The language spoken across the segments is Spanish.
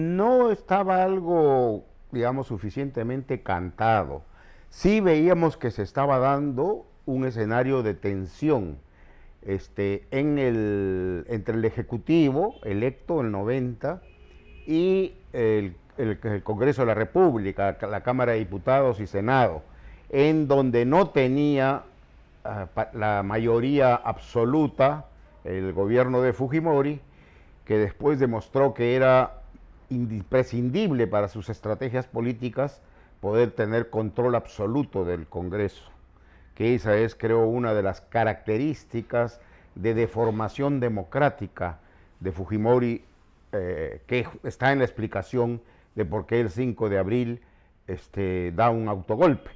No estaba algo, digamos, suficientemente cantado. Sí veíamos que se estaba dando un escenario de tensión entre el Ejecutivo electo en el 90 y el Congreso de la República, la Cámara de Diputados y Senado, en donde no tenía la mayoría absoluta el gobierno de Fujimori, que después demostró que era imprescindible para sus estrategias políticas poder tener control absoluto del Congreso, que esa es, creo, una de las características de deformación democrática de Fujimori, que está en la explicación de por qué el 5 de abril da un autogolpe,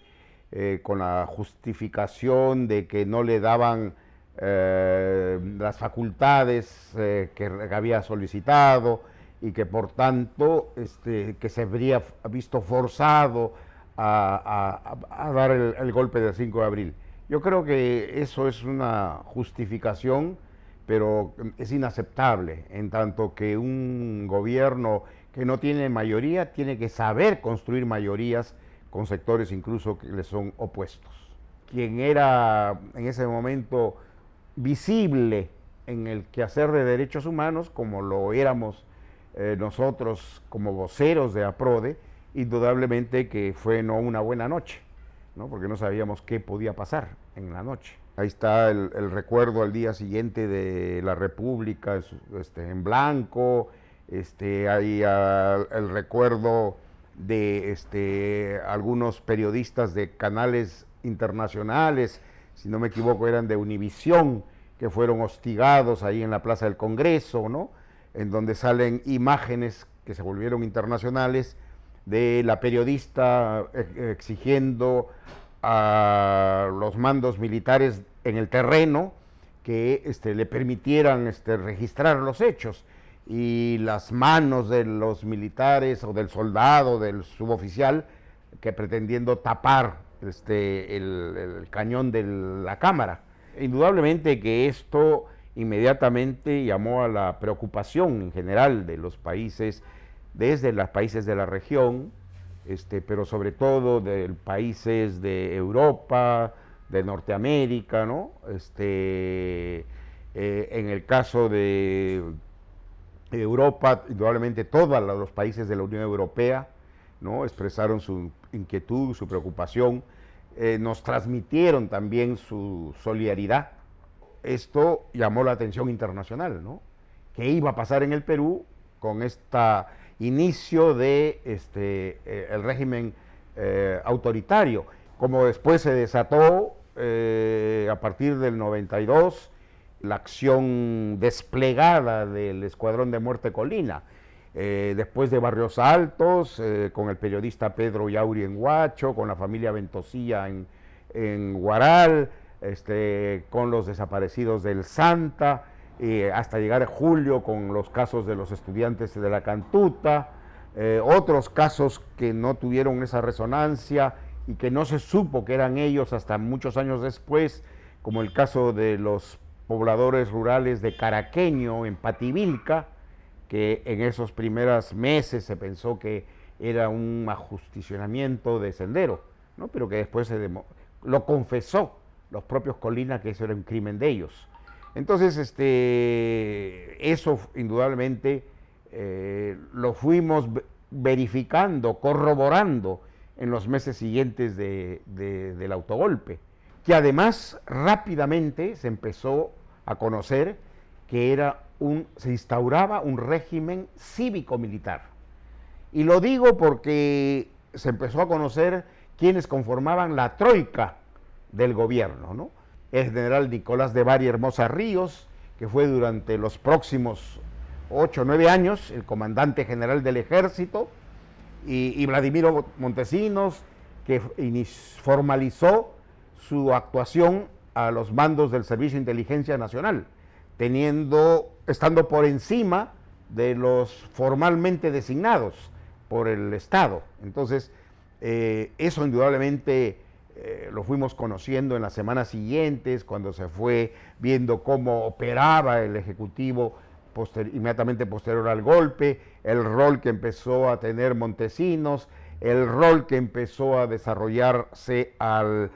con la justificación de que no le daban las facultades que había solicitado y que por tanto que se habría visto forzado a dar el golpe del 5 de abril. Yo creo que eso es una justificación, pero es inaceptable, en tanto que un gobierno que no tiene mayoría tiene que saber construir mayorías con sectores incluso que le son opuestos. Quien era en ese momento visible en el quehacer de derechos humanos, como lo éramos nosotros como voceros de APRODE, indudablemente que fue no una buena noche, ¿no? Porque no sabíamos qué podía pasar en la noche. Ahí está el recuerdo al día siguiente de la República en blanco, hay el recuerdo de algunos periodistas de canales internacionales, si no me equivoco eran de Univisión, que fueron hostigados ahí en la Plaza del Congreso, ¿no? En donde salen imágenes que se volvieron internacionales de la periodista exigiendo a los mandos militares en el terreno que le permitieran registrar los hechos, y las manos de los militares o del soldado, del suboficial, que pretendiendo tapar el cañón de la cámara. Indudablemente que esto inmediatamente llamó a la preocupación en general de los países, desde los países de la región, pero sobre todo de países de Europa, de Norteamérica, ¿no? En el caso de Europa, indudablemente todos los países de la Unión Europea, ¿no? Expresaron su inquietud, su preocupación, nos transmitieron también su solidaridad. Esto llamó la atención internacional, ¿no? ¿Qué iba a pasar en el Perú con este inicio de el régimen autoritario? Como después se desató a partir del 92 la acción desplegada del Escuadrón de Muerte Colina, después de Barrios Altos, con el periodista Pedro Yauri en Huacho, con la familia Ventosilla en Huaral, con los desaparecidos del Santa, hasta llegar a julio con los casos de los estudiantes de la Cantuta, otros casos que no tuvieron esa resonancia y que no se supo que eran ellos hasta muchos años después, como el caso de los pobladores rurales de Caraqueño en Pativilca, que en esos primeros meses se pensó que era un ajusticionamiento de Sendero, ¿no? Pero que después lo confesó los propios Colina, que eso era un crimen de ellos. Entonces, eso indudablemente lo fuimos verificando, corroborando en los meses siguientes del autogolpe, que además rápidamente se empezó a conocer que se instauraba un régimen cívico-militar. Y lo digo porque se empezó a conocer quienes conformaban la troika del gobierno, ¿no? El general Nicolás de Bari Hermosa Ríos, que fue durante los próximos 8 o 9 años el comandante general del ejército, y Vladimiro Montesinos, que formalizó su actuación a los mandos del Servicio de Inteligencia Nacional, estando por encima de los formalmente designados por el Estado. Entonces, eso indudablemente lo fuimos conociendo en las semanas siguientes, cuando se fue viendo cómo operaba el Ejecutivo inmediatamente posterior al golpe, el rol que empezó a tener Montesinos, el rol que empezó a desarrollarse al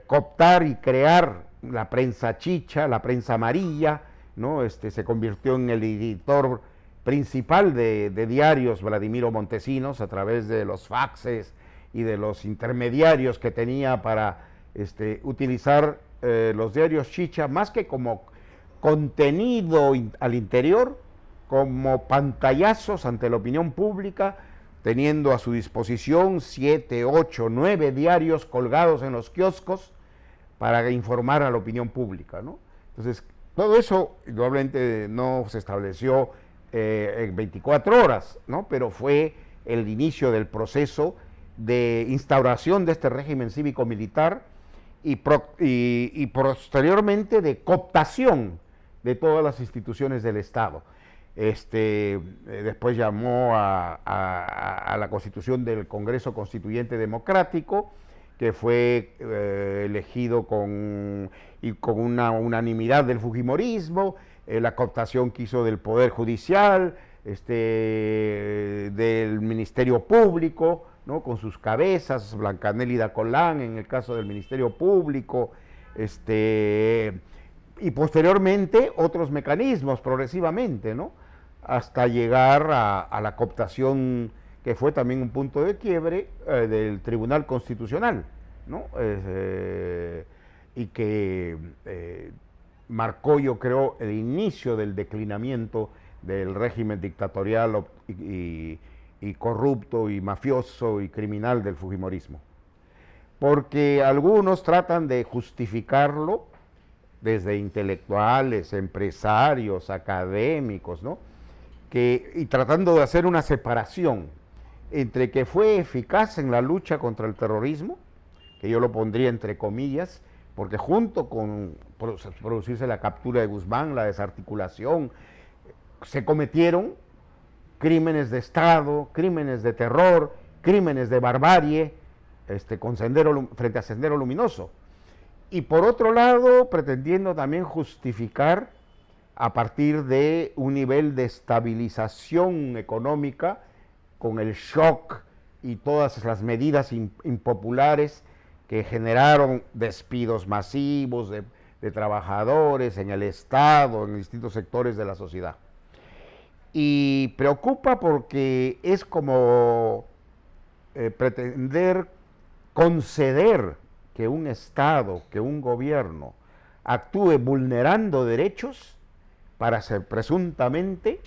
cooptar y crear la prensa chicha, la prensa amarilla, ¿no? Se convirtió en el editor principal de diarios Vladimiro Montesinos a través de los faxes y de los intermediarios que tenía para utilizar los diarios chicha más que como contenido al interior, como pantallazos ante la opinión pública, teniendo a su disposición 7, 8, 9 diarios colgados en los kioscos para informar a la opinión pública, ¿no? Entonces, todo eso indudablemente no se estableció en 24 horas, ¿no? Pero fue el inicio del proceso de instauración de este régimen cívico-militar y posteriormente de cooptación de todas las instituciones del Estado. Después llamó a la constitución del Congreso Constituyente Democrático, que fue elegido con una unanimidad del fujimorismo, la cooptación que hizo del Poder Judicial, del Ministerio Público, ¿no? Con sus cabezas, Blancanélida Colán en el caso del Ministerio Público, y posteriormente otros mecanismos progresivamente, ¿no? Hasta llegar a la cooptación que fue también un punto de quiebre del Tribunal Constitucional, ¿no? Y que marcó, yo creo, el inicio del declinamiento del régimen dictatorial y corrupto y mafioso y criminal del fujimorismo. Porque algunos tratan de justificarlo desde intelectuales, empresarios, académicos, ¿no? Y tratando de hacer una separación entre que fue eficaz en la lucha contra el terrorismo, que yo lo pondría entre comillas, porque junto con producirse la captura de Guzmán, la desarticulación, se cometieron crímenes de Estado, crímenes de terror, crímenes de barbarie, frente a Sendero Luminoso. Y por otro lado, pretendiendo también justificar a partir de un nivel de estabilización económica con el shock y todas las medidas impopulares que generaron despidos masivos de trabajadores en el Estado, en distintos sectores de la sociedad. Y preocupa porque es como pretender conceder que un Estado, que un gobierno actúe vulnerando derechos para presuntamente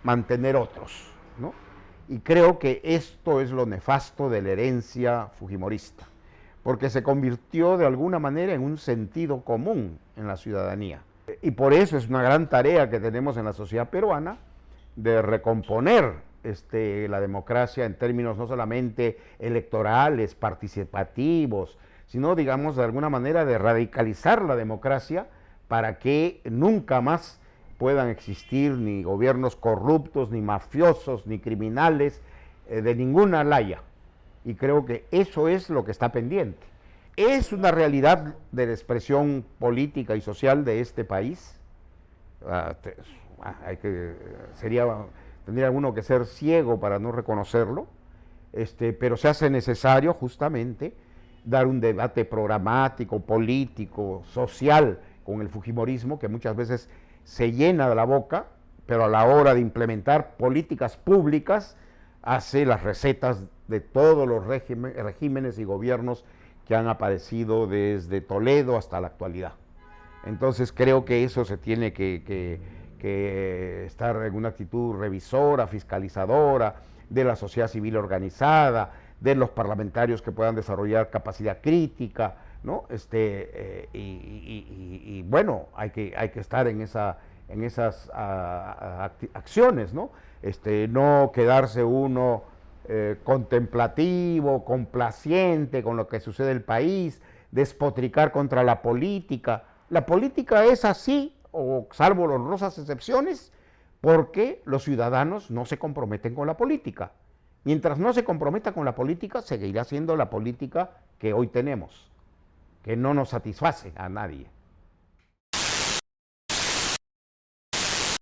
mantener otros, ¿no? Y creo que esto es lo nefasto de la herencia fujimorista, porque se convirtió de alguna manera en un sentido común en la ciudadanía. Y por eso es una gran tarea que tenemos en la sociedad peruana de recomponer la democracia en términos no solamente electorales, participativos, sino, digamos, de alguna manera de radicalizar la democracia para que nunca más puedan existir ni gobiernos corruptos, ni mafiosos, ni criminales, de ninguna laya. Y creo que eso es lo que está pendiente. ¿Es una realidad de la expresión política y social de este país? Tendría uno que ser ciego para no reconocerlo, pero se hace necesario justamente dar un debate programático, político, social con el fujimorismo, que muchas veces se llena de la boca, pero a la hora de implementar políticas públicas hace las recetas de todos los regímenes y gobiernos que han aparecido desde Toledo hasta la actualidad. Entonces creo que eso se tiene que estar en una actitud revisora, fiscalizadora, de la sociedad civil organizada, de los parlamentarios que puedan desarrollar capacidad crítica, ¿no? Bueno, hay que estar en esas acciones, ¿no? No quedarse uno contemplativo, complaciente con lo que sucede en el país, despotricar contra la política. La política es así, o salvo las honrosas excepciones, porque los ciudadanos no se comprometen con la política. Mientras no se comprometa con la política, seguirá siendo la política que hoy tenemos, que no nos satisface a nadie.